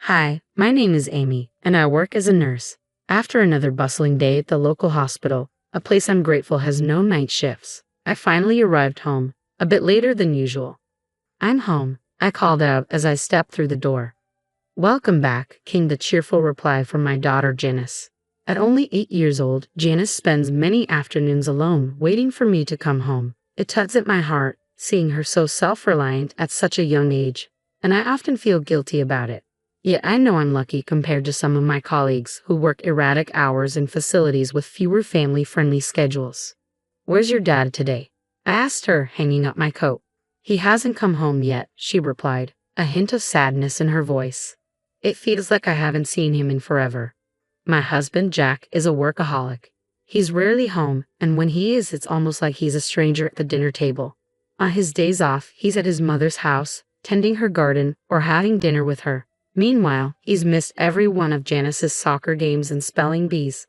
Hi, my name is Amy, and I work as a nurse. After another bustling day at the local hospital, a place I'm grateful has no night shifts, I finally arrived home, a bit later than usual. I'm home, I called out as I stepped through the door. Welcome back, came the cheerful reply from my daughter Janice. At only 8 years old, Janice spends many afternoons alone, waiting for me to come home. It tugs at my heart, seeing her so self-reliant at such a young age, and I often feel guilty about it. Yet I know I'm lucky compared to some of my colleagues who work erratic hours in facilities with fewer family-friendly schedules. Where's your dad today? I asked her, hanging up my coat. He hasn't come home yet, she replied, a hint of sadness in her voice. It feels like I haven't seen him in forever. My husband, Jack, is a workaholic. He's rarely home, and when he is, it's almost like he's a stranger at the dinner table. On his days off, he's at his mother's house, tending her garden or having dinner with her. Meanwhile, he's missed every one of Janice's soccer games and spelling bees,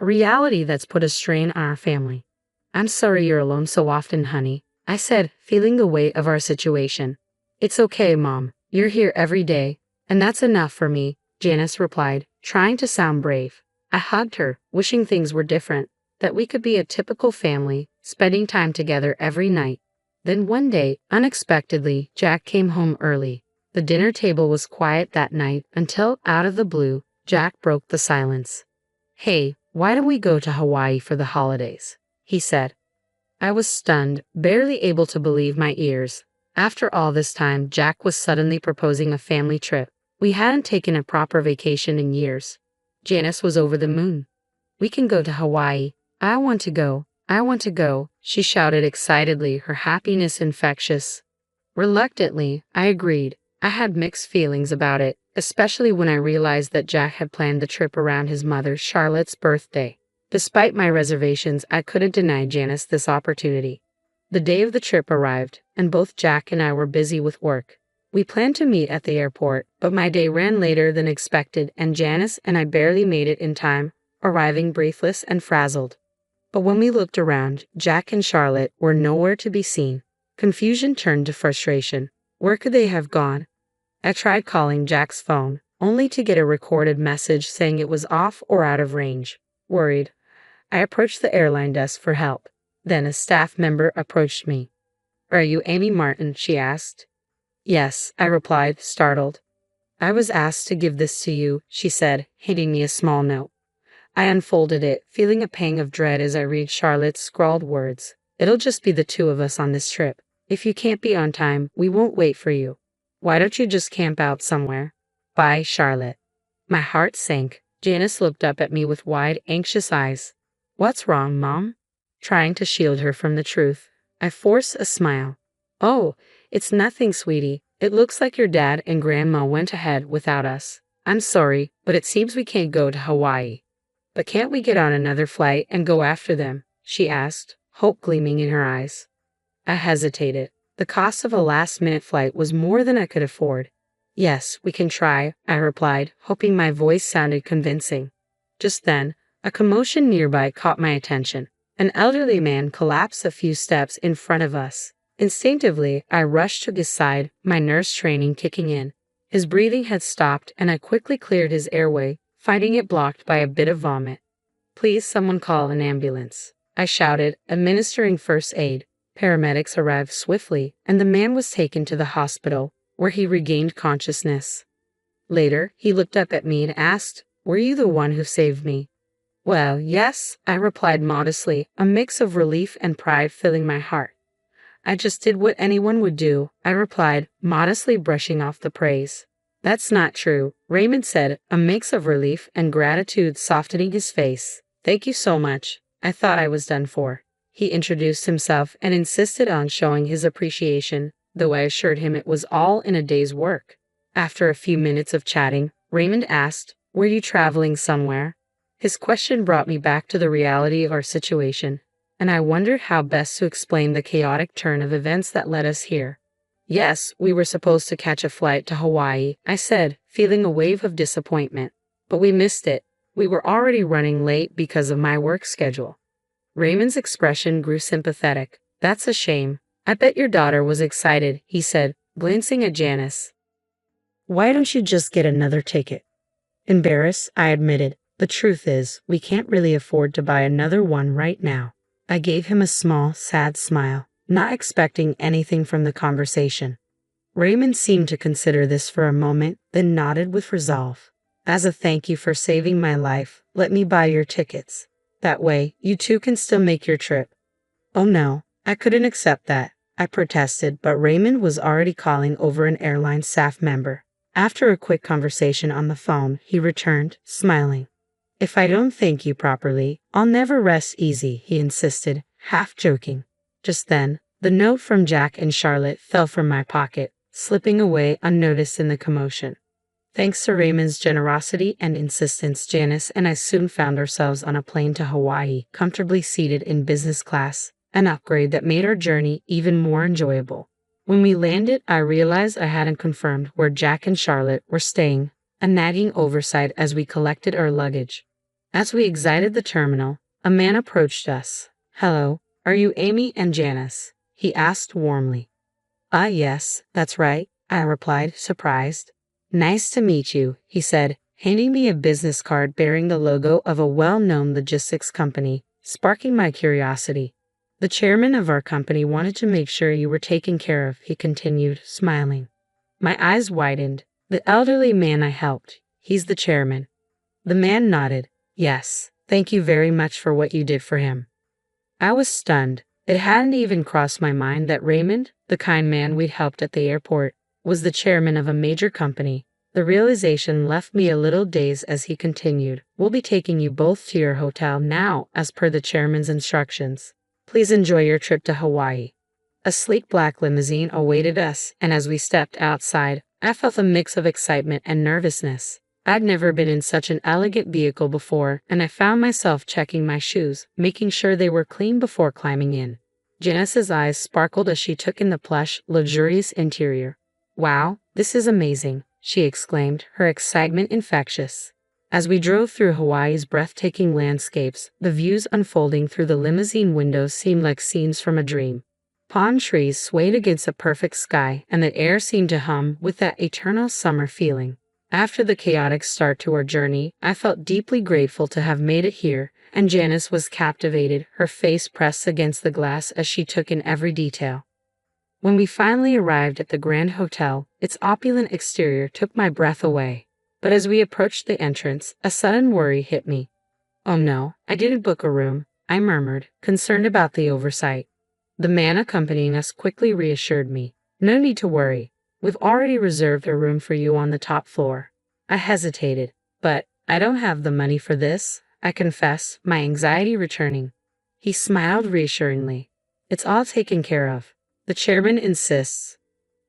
a reality that's put a strain on our family. I'm sorry you're alone so often, honey, I said, feeling the weight of our situation. It's okay, Mom. You're here every day, and that's enough for me, Janice replied, trying to sound brave. I hugged her, wishing things were different, that we could be a typical family, spending time together every night. Then one day, unexpectedly, Jack came home early. The dinner table was quiet that night until, out of the blue, Jack broke the silence. Hey, why don't we go to Hawaii for the holidays? He said. I was stunned, barely able to believe my ears. After all this time, Jack was suddenly proposing a family trip. We hadn't taken a proper vacation in years. Janice was over the moon. We can go to Hawaii. I want to go. I want to go, she shouted excitedly, her happiness infectious. Reluctantly, I agreed. I had mixed feelings about it, especially when I realized that Jack had planned the trip around his mother Charlotte's birthday. Despite my reservations, I couldn't deny Janice this opportunity. The day of the trip arrived, and both Jack and I were busy with work. We planned to meet at the airport, but my day ran later than expected, and Janice and I barely made it in time, arriving breathless and frazzled. But when we looked around, Jack and Charlotte were nowhere to be seen. Confusion turned to frustration. Where could they have gone? I tried calling Jack's phone, only to get a recorded message saying it was off or out of range. Worried, I approached the airline desk for help. Then a staff member approached me. Are you Amy Martin? She asked. Yes, I replied, startled. I was asked to give this to you, she said, handing me a small note. I unfolded it, feeling a pang of dread as I read Charlotte's scrawled words. It'll just be the two of us on this trip. If you can't be on time, we won't wait for you. Why don't you just camp out somewhere? Bye, Charlotte. My heart sank. Janice looked up at me with wide, anxious eyes. What's wrong, Mom? Trying to shield her from the truth, I forced a smile. Oh, it's nothing, sweetie. It looks like your dad and Grandma went ahead without us. I'm sorry, but it seems we can't go to Hawaii. But can't we get on another flight and go after them? She asked, hope gleaming in her eyes. I hesitated. The cost of a last-minute flight was more than I could afford. Yes, we can try, I replied, hoping my voice sounded convincing. Just then, a commotion nearby caught my attention. An elderly man collapsed a few steps in front of us. Instinctively, I rushed to his side, my nurse training kicking in. His breathing had stopped, and I quickly cleared his airway, finding it blocked by a bit of vomit. Please, someone call an ambulance, I shouted, administering first aid. Paramedics arrived swiftly, and the man was taken to the hospital, where he regained consciousness. Later, he looked up at me and asked, Were you the one who saved me? Well, yes, I replied modestly, a mix of relief and pride filling my heart. I just did what anyone would do, I replied, modestly brushing off the praise. That's not true, Raymond said, a mix of relief and gratitude softening his face. Thank you so much. I thought I was done for. He introduced himself and insisted on showing his appreciation, though I assured him it was all in a day's work. After a few minutes of chatting, Raymond asked, Were you traveling somewhere? His question brought me back to the reality of our situation, and I wondered how best to explain the chaotic turn of events that led us here. Yes, we were supposed to catch a flight to Hawaii, I said, feeling a wave of disappointment. But we missed it. We were already running late because of my work schedule. Raymond's expression grew sympathetic. That's a shame. I bet your daughter was excited, he said, glancing at Janice. Why don't you just get another ticket? Embarrassed, I admitted. The truth is, we can't really afford to buy another one right now. I gave him a small, sad smile, not expecting anything from the conversation. Raymond seemed to consider this for a moment, then nodded with resolve. As a thank you for saving my life, let me buy your tickets. That way, you two can still make your trip. Oh no, I couldn't accept that, I protested, but Raymond was already calling over an airline staff member. After a quick conversation on the phone, he returned, smiling. If I don't thank you properly, I'll never rest easy, he insisted, half joking. Just then, the note from Jack and Charlotte fell from my pocket, slipping away unnoticed in the commotion. Thanks to Raymond's generosity and insistence, Janice and I soon found ourselves on a plane to Hawaii, comfortably seated in business class, an upgrade that made our journey even more enjoyable. When we landed, I realized I hadn't confirmed where Jack and Charlotte were staying, a nagging oversight as we collected our luggage. As we exited the terminal, a man approached us. "Hello, are you Amy and Janice?" he asked warmly. Yes, that's right," I replied, surprised. "Nice to meet you," he said, handing me a business card bearing the logo of a well-known logistics company, sparking my curiosity. "The chairman of our company wanted to make sure you were taken care of," he continued, smiling. My eyes widened. "The elderly man I helped, he's the chairman." The man nodded. "Yes, thank you very much for what you did for him." I was stunned. It hadn't even crossed my mind that Raymond, the kind man we'd helped at the airport, was the chairman of a major company. The realization left me a little dazed as he continued. "We'll be taking you both to your hotel now, as per the chairman's instructions. Please enjoy your trip to Hawaii." A sleek black limousine awaited us, and as we stepped outside, I felt a mix of excitement and nervousness. I'd never been in such an elegant vehicle before, and I found myself checking my shoes, making sure they were clean before climbing in. Janice's eyes sparkled as she took in the plush, luxurious interior. "Wow, this is amazing," she exclaimed, her excitement infectious. As we drove through Hawaii's breathtaking landscapes, the views unfolding through the limousine windows seemed like scenes from a dream. Palm trees swayed against a perfect sky, and the air seemed to hum with that eternal summer feeling. After the chaotic start to our journey, I felt deeply grateful to have made it here, and Janice was captivated, her face pressed against the glass as she took in every detail. When we finally arrived at the Grand Hotel, its opulent exterior took my breath away. But as we approached the entrance, a sudden worry hit me. "Oh no, I didn't book a room," I murmured, concerned about the oversight. The man accompanying us quickly reassured me. "No need to worry. We've already reserved a room for you on the top floor." I hesitated. "But I don't have the money for this," I confessed, my anxiety returning. He smiled reassuringly. "It's all taken care of. The chairman insists."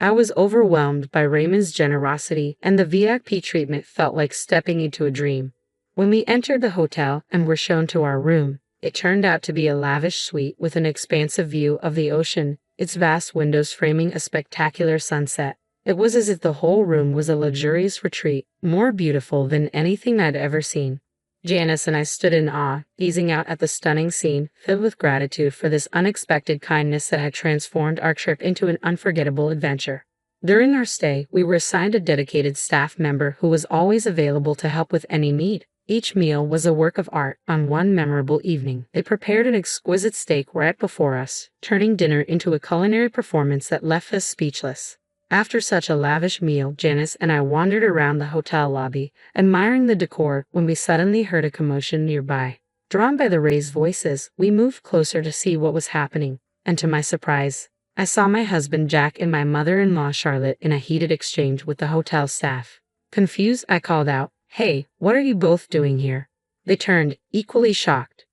I was overwhelmed by Raymond's generosity, and the VIP treatment felt like stepping into a dream. When we entered the hotel and were shown to our room, it turned out to be a lavish suite with an expansive view of the ocean, its vast windows framing a spectacular sunset. It was as if the whole room was a luxurious retreat, more beautiful than anything I'd ever seen. Janice and I stood in awe, gazing out at the stunning scene, filled with gratitude for this unexpected kindness that had transformed our trip into an unforgettable adventure. During our stay, we were assigned a dedicated staff member who was always available to help with any need. Each meal was a work of art. On one memorable evening, they prepared an exquisite steak right before us, turning dinner into a culinary performance that left us speechless. After such a lavish meal, Janice and I wandered around the hotel lobby, admiring the decor, when we suddenly heard a commotion nearby. Drawn by the raised voices, we moved closer to see what was happening, and to my surprise, I saw my husband Jack and my mother-in-law Charlotte in a heated exchange with the hotel staff. Confused, I called out, "Hey, what are you both doing here?" They turned, equally shocked.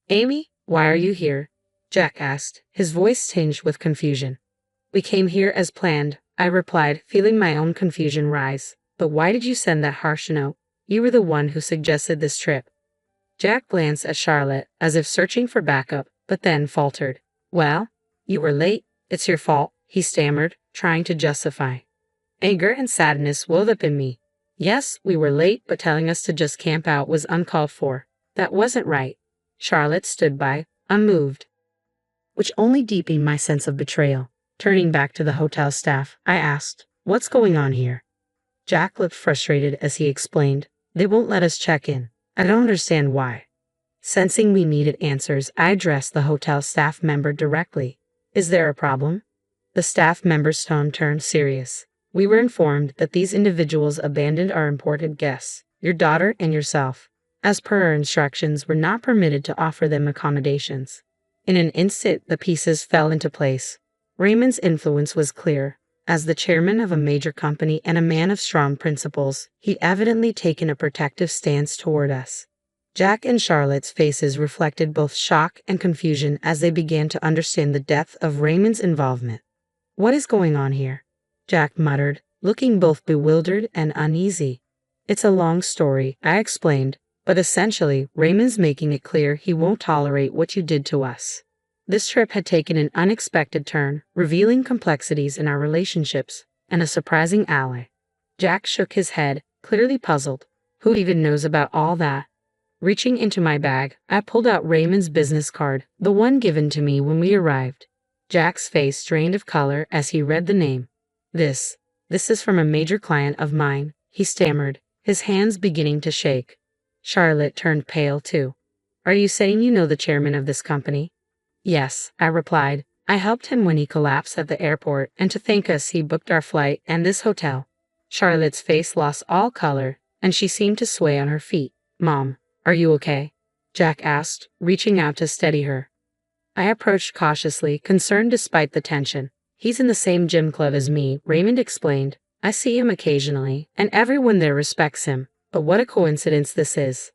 "Amy, why are you here?" Jack asked, his voice tinged with confusion. "We came here as planned," I replied, feeling my own confusion rise. "But why did you send that harsh note? You were the one who suggested this trip." Jack glanced at Charlotte, as if searching for backup, but then faltered. "Well, you were late. It's your fault," he stammered, trying to justify. Anger and sadness welled up in me. Yes, we were late, but telling us to just camp out was uncalled for. That wasn't right. Charlotte stood by, unmoved, which only deepened my sense of betrayal. Turning back to the hotel staff, I asked, "What's going on here?" Jack looked frustrated as he explained, "They won't let us check in. I don't understand why." Sensing we needed answers, I addressed the hotel staff member directly. "Is there a problem?" The staff member's tone turned serious. "We were informed that these individuals abandoned our important guests, your daughter and yourself. As per our instructions, we're not permitted to offer them accommodations." In an instant, the pieces fell into place. Raymond's influence was clear. As the chairman of a major company and a man of strong principles, he'd evidently taken a protective stance toward us. Jack and Charlotte's faces reflected both shock and confusion as they began to understand the depth of Raymond's involvement. "What is going on here?" Jack muttered, looking both bewildered and uneasy. "It's a long story," I explained, "but essentially, Raymond's making it clear he won't tolerate what you did to us." This trip had taken an unexpected turn, revealing complexities in our relationships and a surprising ally. Jack shook his head, clearly puzzled. "Who even knows about all that?" Reaching into my bag, I pulled out Raymond's business card, the one given to me when we arrived. Jack's face drained of color as he read the name. This is from a major client of mine," he stammered, his hands beginning to shake. Charlotte turned pale too. "Are you saying you know the chairman of this company?" "Yes," I replied. "I helped him when he collapsed at the airport, and to thank us he booked our flight and this hotel." Charlotte's face lost all color, and she seemed to sway on her feet. "Mom, are you okay?" Jack asked, reaching out to steady her. I approached cautiously, concerned despite the tension. "He's in the same gym club as me," Raymond explained. "I see him occasionally, and everyone there respects him. But what a coincidence this is."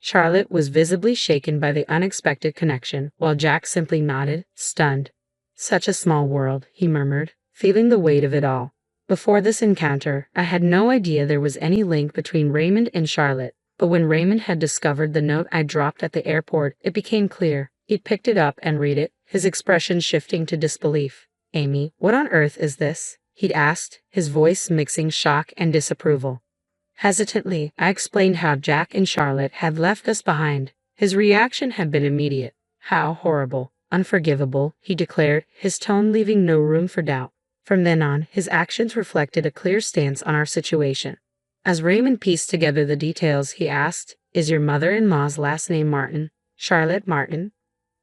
Charlotte was visibly shaken by the unexpected connection, while Jack simply nodded, stunned. "Such a small world," he murmured, feeling the weight of it all. Before this encounter, I had no idea there was any link between Raymond and Charlotte, but when Raymond had discovered the note I dropped at the airport, it became clear. He'd picked it up and read it, his expression shifting to disbelief. "Amy, what on earth is this?" he'd asked, his voice mixing shock and disapproval. Hesitantly, I explained how Jack and Charlotte had left us behind. His reaction had been immediate. "How horrible, unforgivable," he declared, his tone leaving no room for doubt. From then on, his actions reflected a clear stance on our situation. As Raymond pieced together the details, he asked, "Is your mother-in-law's last name Martin? Charlotte Martin?"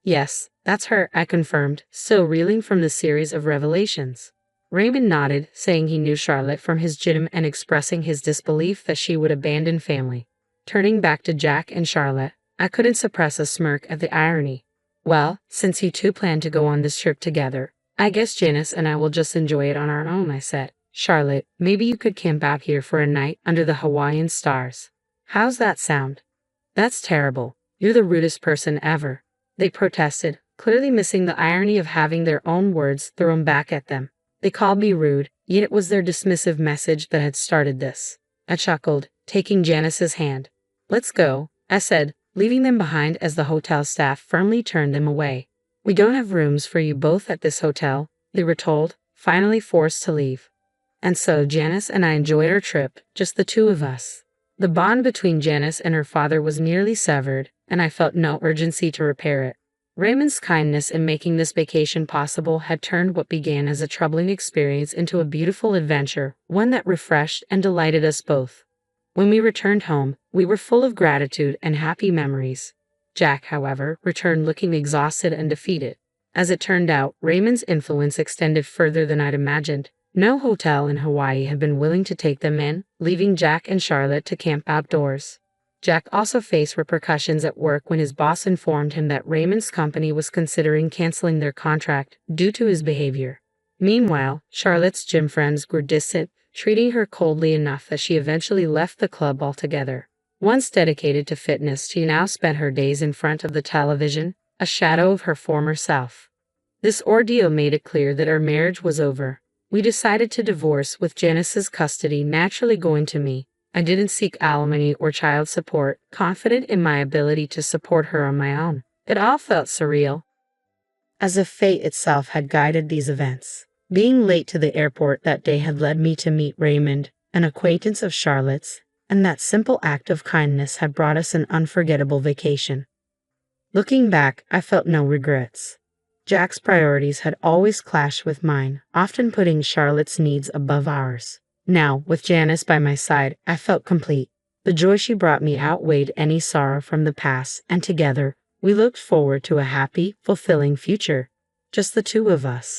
"Yes, that's her," I confirmed, still reeling from the series of revelations. Raymond nodded, saying he knew Charlotte from his gym and expressing his disbelief that she would abandon family. Turning back to Jack and Charlotte, I couldn't suppress a smirk at the irony. "Well, since you two plan to go on this trip together, I guess Janice and I will just enjoy it on our own," I said. "Charlotte, maybe you could camp out here for a night under the Hawaiian stars. How's that sound?" "That's terrible. You're the rudest person ever," they protested, clearly missing the irony of having their own words thrown back at them. They called me rude, yet it was their dismissive message that had started this. I chuckled, taking Janice's hand. "Let's go," I said, leaving them behind as the hotel staff firmly turned them away. "We don't have rooms for you both at this hotel," they were told, finally forced to leave. And so Janice and I enjoyed our trip, just the two of us. The bond between Janice and her father was nearly severed, and I felt no urgency to repair it. Raymond's kindness in making this vacation possible had turned what began as a troubling experience into a beautiful adventure, one that refreshed and delighted us both. When we returned home, we were full of gratitude and happy memories. Jack, however, returned looking exhausted and defeated. As it turned out, Raymond's influence extended further than I'd imagined. No hotel in Hawaii had been willing to take them in, leaving Jack and Charlotte to camp outdoors. Jack also faced repercussions at work when his boss informed him that Raymond's company was considering canceling their contract due to his behavior. Meanwhile, Charlotte's gym friends grew distant, treating her coldly enough that she eventually left the club altogether. Once dedicated to fitness, she now spent her days in front of the television, a shadow of her former self. This ordeal made it clear that our marriage was over. We decided to divorce, with Janice's custody naturally going to me. I didn't seek alimony or child support, confident in my ability to support her on my own. It all felt surreal, as if fate itself had guided these events. Being late to the airport that day had led me to meet Raymond, an acquaintance of Charlotte's, and that simple act of kindness had brought us an unforgettable vacation. Looking back, I felt no regrets. Jack's priorities had always clashed with mine, often putting Charlotte's needs above ours. Now, with Janice by my side, I felt complete. The joy she brought me outweighed any sorrow from the past, and together, we looked forward to a happy, fulfilling future. Just the two of us.